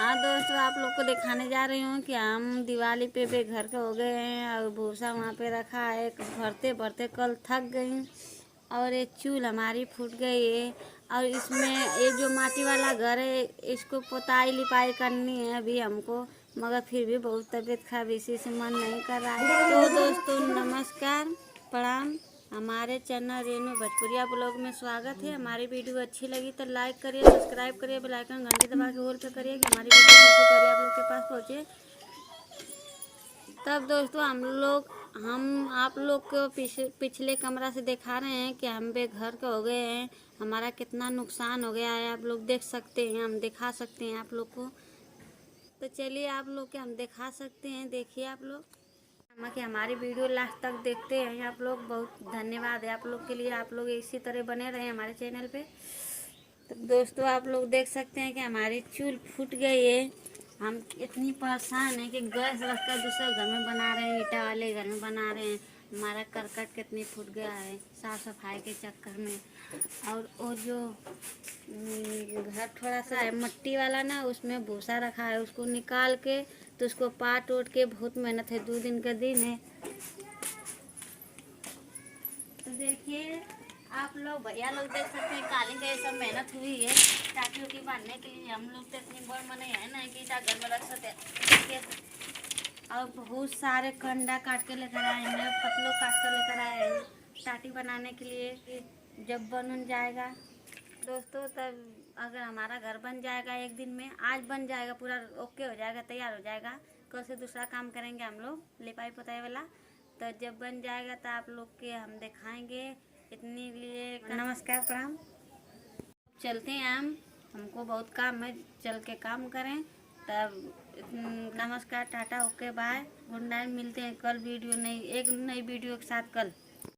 हाँ दोस्तों, आप लोग को दिखाने जा रही हूँ कि हम दिवाली पे बेघर के हो गए हैं और भूसा वहाँ पे रखा है। भरते भरते कल थक गई और ये चूल हमारी फूट गई है। और इसमें ये जो माटी वाला घर है इसको पुताई लिपाई करनी है अभी हमको, मगर फिर भी बहुत तबीयत खराब, इसी से मन नहीं कर रहा है। तो दोस्तों नमस्कार, प्रणाम। हमारे चैनल रेनू भोजपुरिया ब्लॉग में स्वागत है। हमारी वीडियो अच्छी लगी तो लाइक करिए, सब्सक्राइब करिए, बेल आइकन घंटी दबा के ऑल पे करिए कि हमारी वीडियो सबसे पहले आप लोग के पास पहुँचे। तब दोस्तों हम आप लोग को पिछले कमरा से दिखा रहे हैं कि हम बेघर के हो गए हैं। हमारा कितना नुकसान हो गया है आप लोग देख सकते हैं, हम दिखा सकते हैं आप लोग को। तो चलिए आप लोग के हम दिखा सकते हैं, देखिए आप लोग कि हमारी वीडियो लास्ट तक देखते हैं आप लोग। बहुत धन्यवाद है आप लोग के लिए, आप लोग इसी तरह बने रहें हमारे चैनल पे। तो दोस्तों आप लोग देख सकते हैं कि हमारी चूल फूट गई है। हम इतनी परेशान हैं कि गैस रखकर दूसरे घर में बना रहे हैं, ईटा वाले घर में बना रहे हैं। हमारा करकट कितनी फूट गया है साफ़ सफाई के चक्कर में। और जो घर थोड़ा सा है मट्टी वाला ना, उसमें भूसा रखा है, उसको निकाल के तो उसको पाट ओट के बहुत मेहनत है, 2 दिन का दिन है। तो देखिए आप लोग, भैया लोग देख सकते हैं काली का सब मेहनत हुई है टाटियों की बांधने के लिए। हम लोग तो इतनी बड़ मने है ना कि घर में रख सकते हैं। और बहुत सारे कंडा काट के लेकर आए हैं, पतलों काट कर लेकर आए हैं टाटी बनाने के लिए। जब बन जाएगा दोस्तों, तब अगर हमारा घर बन जाएगा एक दिन में, आज बन जाएगा पूरा ओके हो जाएगा, तैयार हो जाएगा। कल से दूसरा काम करेंगे हम लोग लिपाई पोताई वाला। तो जब बन जाएगा तो आप लोग के हम दिखाएंगे। इतनी लिए नमस्कार प्रणाम, चलते हैं हमको बहुत काम है, चल के काम करें। तब नमस्कार, tata, okay, bye, good night. मिलते हैं कल वीडियो, एक नई वीडियो के साथ कल।